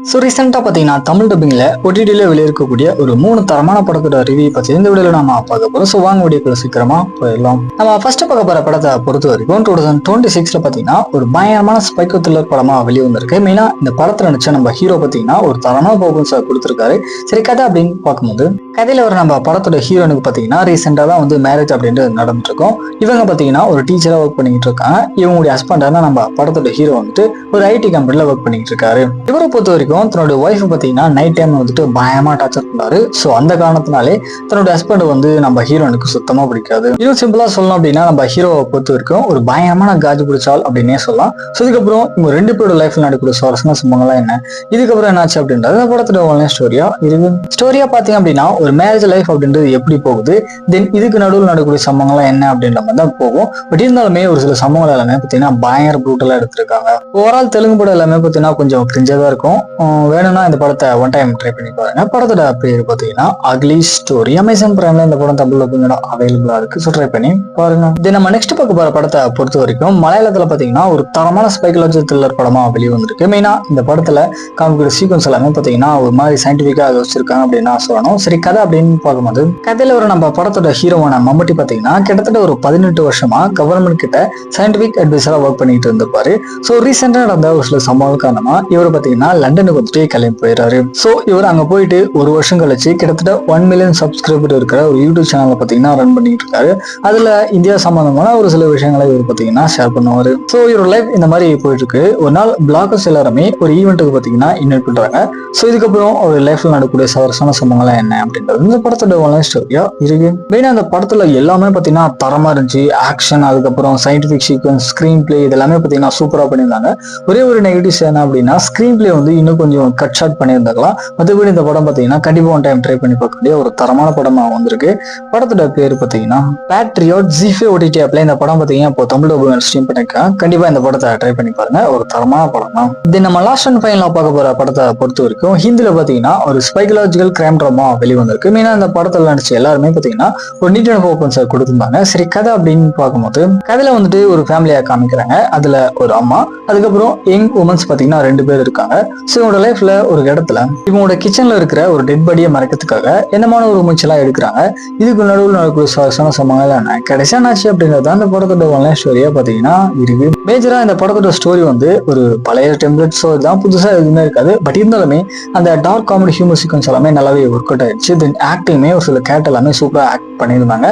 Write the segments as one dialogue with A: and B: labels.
A: So ரீசெண்டாக பார்த்தீங்கன்னா தமிழ் டப்பிங்கில் OTT-ல வெளியிருக்கக்கூடிய ஒரு 3 தரமான படத்தோட ரிவ்யூ பற்றி இந்த வீடியோவில் நம்ம பார்க்க போகிறோம். ஸோ வாங்க வீடியோக்குள்ள சீக்கிரமா போயிடலாம். நம்ம ஃபர்ஸ்ட் பார்க்க போகிற படத்தை பொறுத்த வரைக்கும் 2026 பார்த்தீங்கன்னா ஒரு பயங்கரமான ஸ்பைக்கோ த்ரில்லர் படமாக வெளியே வந்திருக்கு. மெயினாக இந்த படத்தில் நடிச்ச நம்ம ஹீரோ பார்த்தீங்கன்னா ஒரு தரமான பர்ஃபார்மன்ஸை கொடுத்துருக்காரு. சரி, கதை அப்படின்னு பார்க்கும்போது கதையில் ஒரு நம்ம படத்தோட ஹீரோனுக்கு பார்த்தீங்கன்னா ரீசெண்டாக தான் வந்து மேரேஜ் அப்படின்ட்டு நடந்துட்டு இருக்கோம். இவங்க பார்த்தீங்கன்னா ஒரு டீச்சராக ஒர்க் பண்ணிட்டு இருக்காங்க. இவங்களுடைய ஹஸ்பண்டான நம்ம படத்தோட ஹீரோ வந்துட்டு ஒரு IT கம்பெனியில் ஒர்க் பண்ணிட்டு இருக்காரு. இவரை பொறுத்த வரைக்கும் தன்னோட ஒய்ஃப் பார்த்தீங்கன்னா நைட் டைம் வந்துட்டு பயமா டார்ச்சர் பண்ணாரு. ஸோ அந்த காரணத்தினாலே தன்னோட ஹஸ்பண்ட் வந்து நம்ம ஹீரோனுக்கு சுத்தமா பிடிக்காது. இன்னும் சிம்பிளா சொல்லணும் அப்படின்னா நம்ம ஹீரோவை பொறுத்த வரைக்கும் ஒரு பயங்கரமான காஜு பிடிச்சால் அப்படின்னே சொல்லலாம். ஸோ இதுக்கப்புறம் இவங்க 2 பேரோட லைஃப்ல நடக்கூடிய சுவாரஸ்யமான சம்பவங்கள்லாம் என்ன, இதுக்கப்புறம் என்னாச்சு அப்படின்றது இந்த படத்தோட ஒன்லைன் ஸ்டோரியா இருக்கு. ஸ்டோரியா பார்த்தீங்க அப்படின்னா ஒரு மேரேஜ் லைஃப் அப்படின்றது எப்படி போகுது, தென் இதுக்கு நடுவில் நடக்கக்கூடிய சம்பவங்கள்லாம் என்ன அப்படின்ற மாதிரி தான் போகும். பட் இருந்தாலுமே ஒரு சில சம்பவங்கள் எல்லாமே பார்த்தீங்கன்னா பயங்கர ப்ரூட்டலா எடுத்திருக்காங்க. ஓவரால் தெலுங்கு படம் எல்லாமே பார்த்தீங்கன்னா கொஞ்சம் கிரிஞ்சாதான் இருக்கும். வேணும்னா இந்த படத்தை ஒன் டைம் ட்ரை பண்ணி பாருங்க. படத்தோட பேர் பார்த்தீங்கன்னா அக்லி ஸ்டோரி. அமேசான் பிரைம்ல இந்த படம் தமிழ்ல அவைலபிளா இருக்கு. ஸோ ட்ரை பண்ணி பாருங்க. இது நம்ம நெக்ஸ்ட் பார்க்க போற படத்தை பொறுத்த வரைக்கும் மலையாளத்துல பார்த்தீங்கன்னா ஒரு தரமான ஸ்பைக்கலாஜி த்ரில்லர் படமா வெளியே வந்திருக்கு. மெயினா இந்த படத்துல காமிக்கிற சீக்வன்ஸ் எல்லாமே பார்த்தீங்கன்னா ஒரு மாதிரி சயின்டிபிக்கா வச்சிருக்காங்க அப்படின்னு நான் சொல்லணும். சரி, கதை அப்படின்னு பார்க்கும்போது கதையில ஒரு நம்ம படத்தோட ஹீரோவான மம்முட்டி பார்த்தீங்கன்னா கிட்டத்தட்ட ஒரு 18 வருஷமா கவர்மெண்ட் கிட்ட சயின்டிபிக் அட்வைசரா ஒர்க் பண்ணிட்டு இருந்திருப்பாரு. ஸோ ரீசெண்டா நடந்த ஒரு சில சம்பவம் காரணமா இவர் பார்த்தீங்கன்னா லண்டனுக்கு வந்துட்டு கிளம்பி போயிடுறாரு. ஸோ இவர் அங்க போயிட்டு ஒரு வருஷம் கழிச்சு கிட்டத்தட்ட 1 மில்லியன் சப்ஸ்கிரைபர் இருக்கிற ஒரு யூடியூப் சேனலை பார்த்தீங்கன்னா ரன் பண்ணிட்டு இருக்காரு. அதுல இந்தியா சம்பந்தமான ஒரு சில விஷயங்களை இவர் பார்த்தீங்கன்னா ஷேர் பண்ணுவாரு. ஸோ இவரோட லைஃப் இந்த மாதிரி போயிட்டு இருக்கு. ஒரு நாள் பிளாகர்ஸ் எல்லாருமே ஒரு ஈவெண்ட்டுக்கு பார்த்தீங்கன்னா இன்வைட் பண்றாங்க. ஸோ இதுக்கப்புறம் ஒரு லைஃப்ல நடக்கக்கூடிய சவரசான சம்பவங்கள்லாம் என்ன அப்படின்றது இந்த படத்தோட ஒன்லைன் ஸ்டோரியா இருக்கு. மெயினா அந்த படத்துல எல்லாமே பார்த்தீங்கன்னா தரமா இருந்துச்சு. ஆக்ஷன், அதுக்கப்புறம் சயின்டிபிக் சீக்வன்ஸ், ஸ்கிரீன் பிளே இதெல்லாமே பார்த்தீங்கன்னா சூப்பரா பண்ணியிருந்தாங்க. ஒரே ஒரு நெகட்டிவ்ஸ் என்ன அப்படின்னா ஸ்கிரீன் பிளே வந்து இன்னும் கொஞ்சம் கட் ஷாட் பண்ணியிருந்தாக்கலாம். மற்றபடி இந்த படம் பார்த்தீங்கன்னா கண்டிப்பா ஒன் டைம் ட்ரை பண்ணி பார்க்கக்கூடிய ஒரு தரமான படமா வந்திருக்கு. படத்தோட பேர் பார்த்தீங்கன்னா பேட்ரியாட். ஜிஃபே OTT ஆப்ல இந்த படம் பார்த்தீங்கன்னா இப்போ தமிழ் ஸ்ட்ரீம் பண்ணிருக்கேன். கண்டிப்பா இந்த படத்தை ட்ரை பண்ணி பாருங்க. ஒரு தரமான படம் தான் இது. நம்ம லாஸ்ட் அண்ட் ஃபைனலா பார்க்க போற படத்தை பொறுத்த வரைக்கும் ஹிந்தில பார்த்தீங்கன்னா ஒரு ஸ்பைக்கலாஜிக்கல் கிரைம் ட்ராமா வெளியே வந்திருக்கு. மெயினா இந்த படத்துல நடிச்ச எல்லாருமே பார்த்தீங்கன்னா ஒரு நீட்டான பர்ஃபார்மன்ஸ் கொடுத்திருந்தாங்க. சரி, கதை அப்படின்னு பார்க்கும்போது கதையில வந்துட்டு ஒரு ஃபேமிலியா காமிக்கிறாங்க. அதுல ஒரு அம்மா, அதுக்கப்புறம் யங் உமன்ஸ் பார்த்தீங்கன்னா 2 பேர் இருக்காங்க. ஸோ இவங்களோட லைஃப்ல ஒரு இடத்துல இவங்களோட கிச்சன்ல இருக்கிற ஒரு டெட் பாடியை மறைக்கிறதுக்காக என்னமான ஒரு முயற்சியெல்லாம் எடுக்கிறாங்க. இதுக்கு நடுவில் நடக்கூடிய சுவாரஸ்யமான சம்பவங்கள் என்ன, கடைசியா ஆச்சு அப்படின்றது அந்த படத்தோட ஒன்லைன் ஸ்டோரியா பார்த்தீங்கன்னா இருக்கு. மேஜரா இந்த படத்தோட ஸ்டோரி வந்து ஒரு பழைய டெம்ப்ளேட் ஸ்டோரி தான், புதுசா எதுவுமே இருக்காது. பட் இருந்தாலுமே அந்த டார்க் காமெடி ஹியூமர் சீக்வன்ஸ் எல்லாமே நல்லாவே ஒர்க் அவுட் ஆயிடுச்சு. தென் ஆக்டிங்குமே ஒரு சில கேரக்டர் எல்லாமே சூப்பரா ஆக்ட் பண்ணியிருந்தாங்க.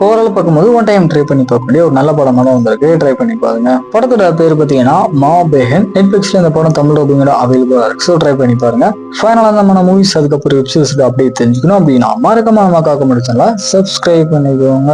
A: ஓவரால் பார்க்கும்போது ஒன் டைம் ட்ரை பண்ணி பார்க்கக்கூடிய ஒரு நல்ல படமா தான் வந்திருக்கு. ட்ரை பண்ணி பாருங்க. படத்தோட பேர் பார்த்தீங்கன்னா மா பேஹன். நெட்ஃபிளிக்ஸ்ல இந்த படம் தமிழ் அப்படிங்கிற அவைலபிளா இருக்கு. ஸோ ட்ரை பண்ணி பாருங்க. ஃபைனலா நம்ம மூவிஸ் அதுக்கப்புறம் வெப்சீரிஸ் அப்படியே தெரிஞ்சுக்கணும் அப்படின்னா மறக்காம நம்ம காக்க முடிச்சா சப்ஸ்கிரைப் பண்ணிக்கோங்க.